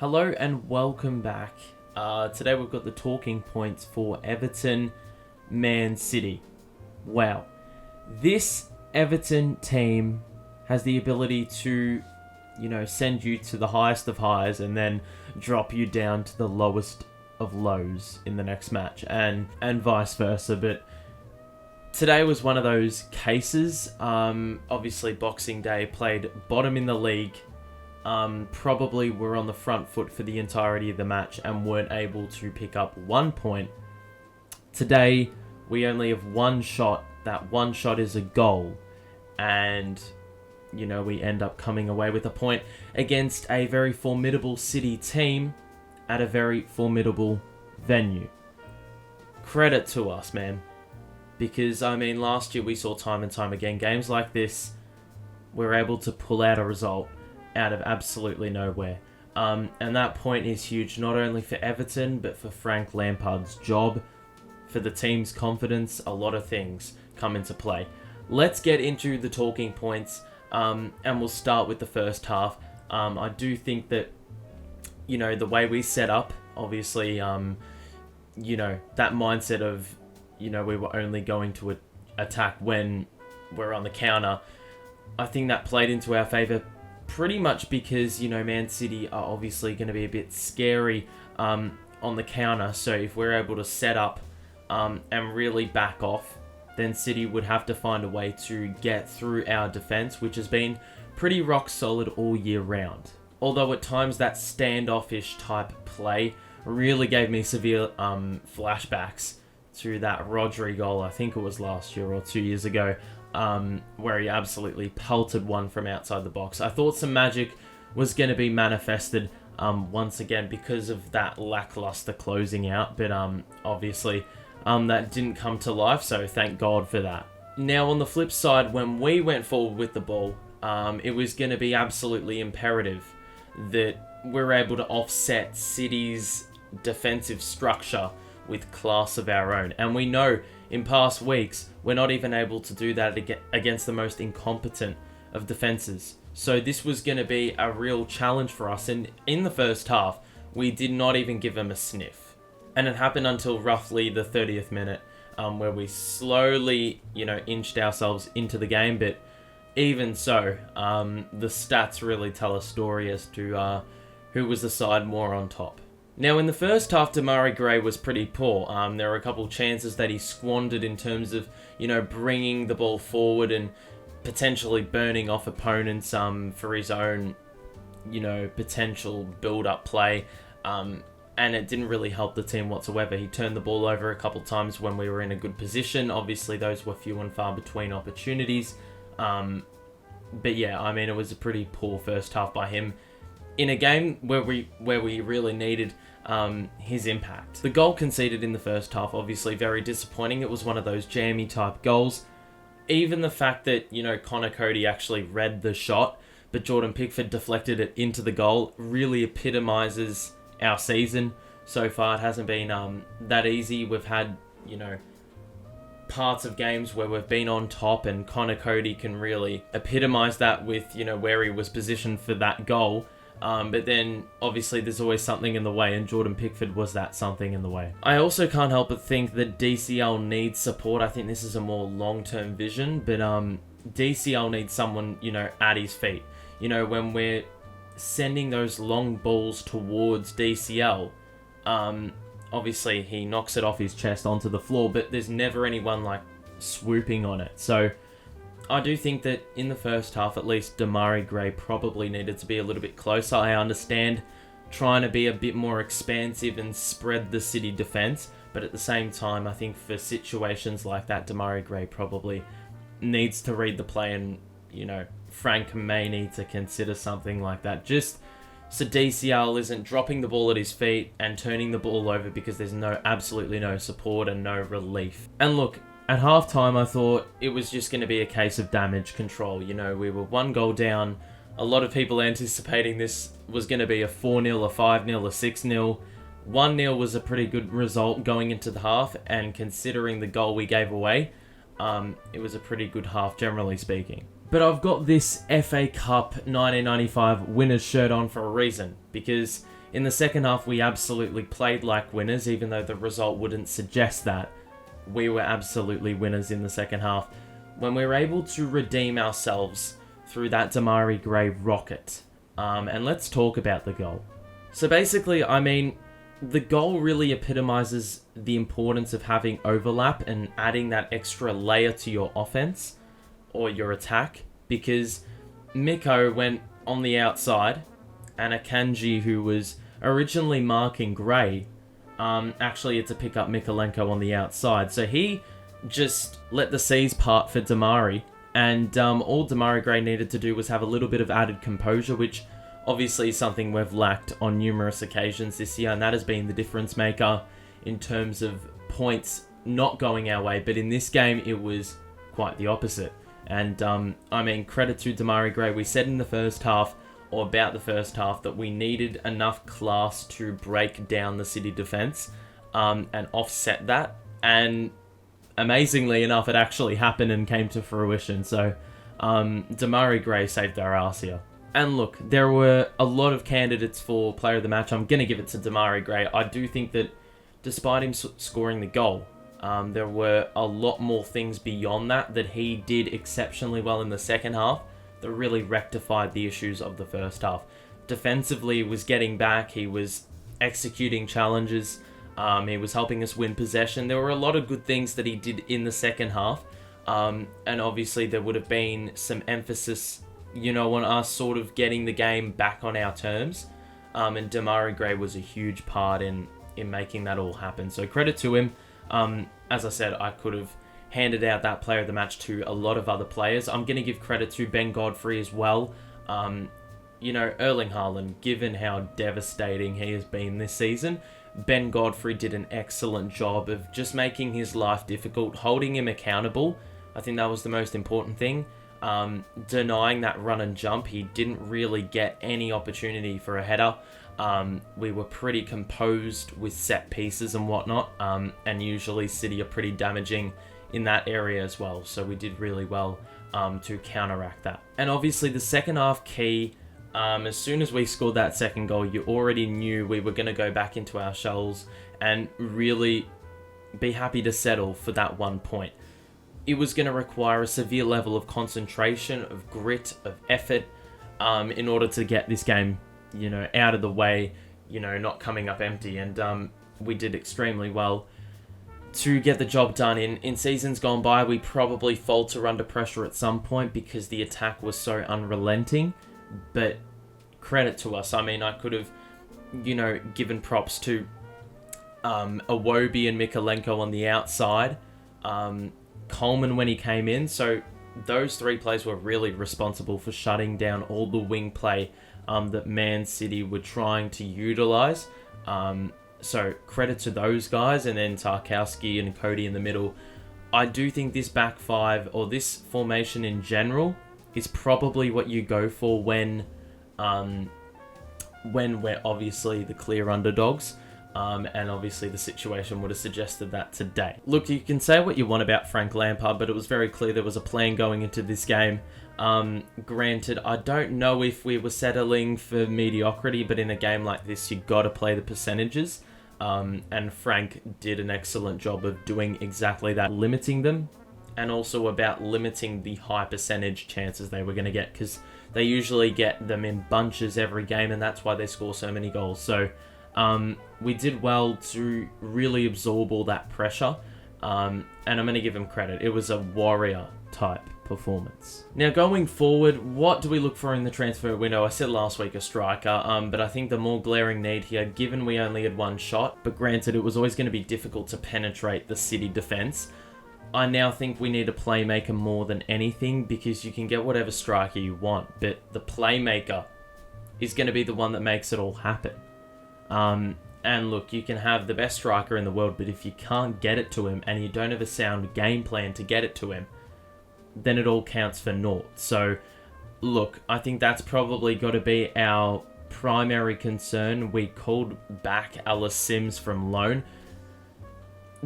Hello and welcome back. Today we've got the talking points for Everton Man City. Wow. This Everton team has the ability to, send you to the highest of highs and then drop you down to the lowest of lows in the next match and vice versa. But today was one of those cases. Obviously Boxing Day played bottom in the league. Probably were on the front foot for the entirety of the match and weren't able to pick up 1 point. Today, we only have one shot. That one shot is a goal. And, we end up coming away with a point against a very formidable City team at a very formidable venue. Credit to us, man. Because, last year we saw time and time again, games like this, we're able to pull out a result out of absolutely nowhere. And that point is huge, not only for Everton, but for Frank Lampard's job, for the team's confidence. A lot of things come into play. Let's get into the talking points, and we'll start with the first half. I do think that, the way we set up, obviously, that mindset of, we were only going to attack when we're on the counter, I think that played into our favour pretty much because, Man City are obviously going to be a bit scary on the counter. So if we're able to set up and really back off, then City would have to find a way to get through our defence, which has been pretty rock solid all year round. Although at times that standoffish type play really gave me severe flashbacks to that Rodri goal, I think it was last year or 2 years ago, where he absolutely pelted one from outside the box. I thought some magic was going to be manifested once again because of that lackluster closing out, but obviously that didn't come to life, so thank God for that. Now on the flip side, when we went forward with the ball, it was going to be absolutely imperative that we're able to offset City's defensive structure with class of our own, and we know in past weeks, we're not even able to do that against the most incompetent of defences. So this was going to be a real challenge for us. And in the first half, we did not even give them a sniff. And it happened until roughly the 30th minute, where we slowly, inched ourselves into the game. But even so, the stats really tell a story as to who was the side more on top. Now, in the first half, Demarai Gray was pretty poor. There were a couple of chances that he squandered in terms of, bringing the ball forward and potentially burning off opponents for his own, potential build-up play. And it didn't really help the team whatsoever. He turned the ball over a couple of times when we were in a good position. Obviously, those were few and far between opportunities. But yeah, it was a pretty poor first half by him in a game where we really needed his impact. The goal conceded in the first half, obviously very disappointing. It was one of those jammy type goals. Even the fact that, Connor Cody actually read the shot, but Jordan Pickford deflected it into the goal, really epitomises our season so far. It hasn't been that easy. We've had, parts of games where we've been on top, and Connor Cody can really epitomise that with, where he was positioned for that goal. But then, obviously, there's always something in the way, and Jordan Pickford was that something in the way. I also can't help but think that DCL needs support. I think this is a more long-term vision, but DCL needs someone, at his feet. When we're sending those long balls towards DCL, obviously, he knocks it off his chest onto the floor, but there's never anyone, swooping on it. So I do think that in the first half, at least, Demarai Gray probably needed to be a little bit closer. I understand trying to be a bit more expansive and spread the City defence, but at the same time, I think for situations like that, Demarai Gray probably needs to read the play, and, Frank may need to consider something like that. Just so DCL isn't dropping the ball at his feet and turning the ball over because there's absolutely no support and no relief. And look, at halftime, I thought it was just going to be a case of damage control. We were 1 goal down. A lot of people anticipating this was going to be a 4-0, a 5-0, a 6-0. 1-0 was a pretty good result going into the half, and considering the goal we gave away, it was a pretty good half, generally speaking. But I've got this FA Cup 1995 winner's shirt on for a reason, because In the second half, we absolutely played like winners, even though the result wouldn't suggest that. We were absolutely winners in the second half. When we were able to redeem ourselves through that Demarai Gray rocket. And let's talk about the goal. So basically, I mean, the goal really epitomizes the importance of having overlap and adding that extra layer to your offense or your attack, because Miko went on the outside and Akanji, who was originally marking Gray, actually had to pick up Mikolenko on the outside. So he just let the seas part for Demarai, and all Demarai Gray needed to do was have a little bit of added composure, which obviously is something we've lacked on numerous occasions this year, and that has been the difference maker in terms of points not going our way. But in this game, it was quite the opposite. And I mean, credit to Demarai Gray. We said in the first half, or about the first half, that we needed enough class to break down the City defence and offset that. And amazingly enough, it actually happened and came to fruition. So Demarai Gray saved our arse here. And look, there were a lot of candidates for player of the match. I'm going to give it to Demarai Gray. I do think that despite him scoring the goal, there were a lot more things beyond that he did exceptionally well in the second half that really rectified the issues of the first half. Defensively, he was getting back. He was executing challenges. He was helping us win possession. There were a lot of good things that he did in the second half. And obviously, there would have been some emphasis, on us sort of getting the game back on our terms. And Demarai Gray was a huge part in making that all happen. So credit to him. As I said, I could have handed out that player of the match to a lot of other players. I'm going to give credit to Ben Godfrey as well. Erling Haaland, given how devastating he has been this season, Ben Godfrey did an excellent job of just making his life difficult, holding him accountable. I think that was the most important thing. Denying that run and jump, he didn't really get any opportunity for a header. We were pretty composed with set pieces and whatnot, and usually City are pretty damaging in that area as well, so we did really well to counteract that. And obviously the second half key, as soon as we scored that second goal, you already knew we were going to go back into our shells and really be happy to settle for that 1 point. It was going to require a severe level of concentration, of grit, of effort, in order to get this game, out of the way, not coming up empty. And we did extremely well to get the job done. In seasons gone by, we probably falter under pressure at some point because the attack was so unrelenting. But credit to us. I mean, I could have, given props to Iwobi and Mikolenko on the outside. Coleman when he came in. So those three players were really responsible for shutting down all the wing play that Man City were trying to utilise. So credit to those guys, and then Tarkowski and Cody in the middle. I do think this back five, or this formation in general, is probably what you go for when we're obviously the clear underdogs. And obviously the situation would have suggested that today. Look, you can say what you want about Frank Lampard, but it was very clear there was a plan going into this game. Granted, I don't know if we were settling for mediocrity, but in a game like this, you got to play the percentages. And Frank did an excellent job of doing exactly that, limiting them, and also about limiting the high percentage chances they were going to get, because they usually get them in bunches every game, and that's why they score so many goals. So we did well to really absorb all that pressure, and I'm going to give him credit. It was a warrior type performance. Now going forward, what do we look for in the transfer window? I said last week a striker, but I think the more glaring need here, given we only had one shot, but granted it was always going to be difficult to penetrate the City defence, I now think we need a playmaker more than anything, because you can get whatever striker you want, but the playmaker is going to be the one that makes it all happen. And look, you can have the best striker in the world, but if you can't get it to him and you don't have a sound game plan to get it to him, then it all counts for naught. So, look, I think that's probably got to be our primary concern. We called back Ellis Sims from loan.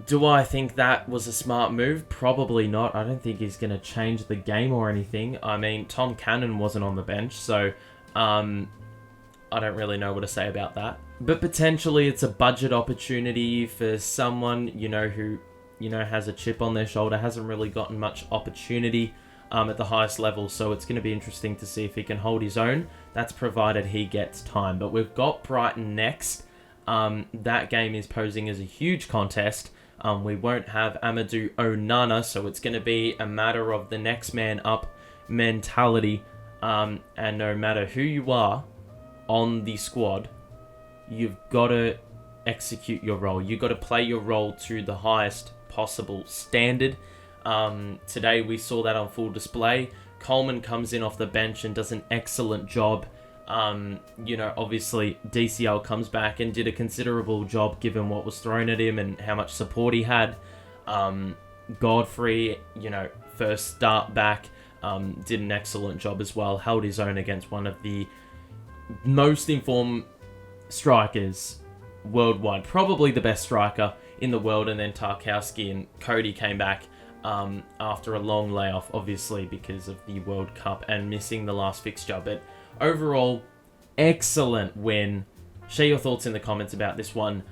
Do I think that was a smart move? Probably not. I don't think he's going to change the game or anything. I mean, Tom Cannon wasn't on the bench, so I don't really know what to say about that. but potentially it's a budget opportunity for someone, who, has a chip on their shoulder, hasn't really gotten much opportunity at the highest level. So it's going to be interesting to see if he can hold his own. That's provided he gets time. But we've got Brighton next. That game is posing as a huge contest. We won't have Amadou Onana, so it's going to be a matter of the next man up mentality. And no matter who you are on the squad, you've got to execute your role. You've got to play your role to the highest possible standard. Today we saw that on full display. Coleman comes in off the bench and does an excellent job. Obviously DCL comes back and did a considerable job given what was thrown at him and how much support he had. Godfrey, first start back, did an excellent job as well. Held his own against one of the most informed strikers worldwide. Probably the best striker in the world. And then Tarkowski and Cody came back after a long layoff, obviously because of the World Cup and missing the last fixture. But overall, excellent win. Share your thoughts in the comments about this one.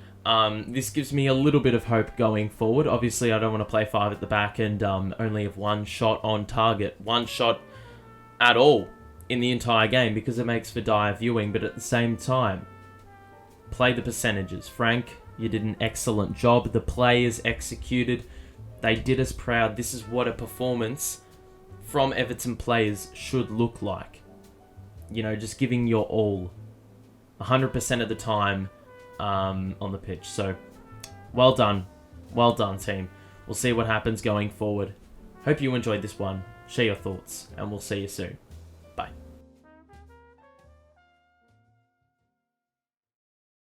This gives me a little bit of hope going forward. Obviously, I don't want to play 5 at the back and only have 1 shot on target. 1 shot at all in the entire game because it makes for dire viewing. But at the same time, play the percentages. Frank, you did an excellent job. The players executed. They did us proud. This is what a performance from Everton players should look like. Just giving your all 100% of the time on the pitch. So, well done. Well done, team. We'll see what happens going forward. Hope you enjoyed this one. Share your thoughts, and we'll see you soon.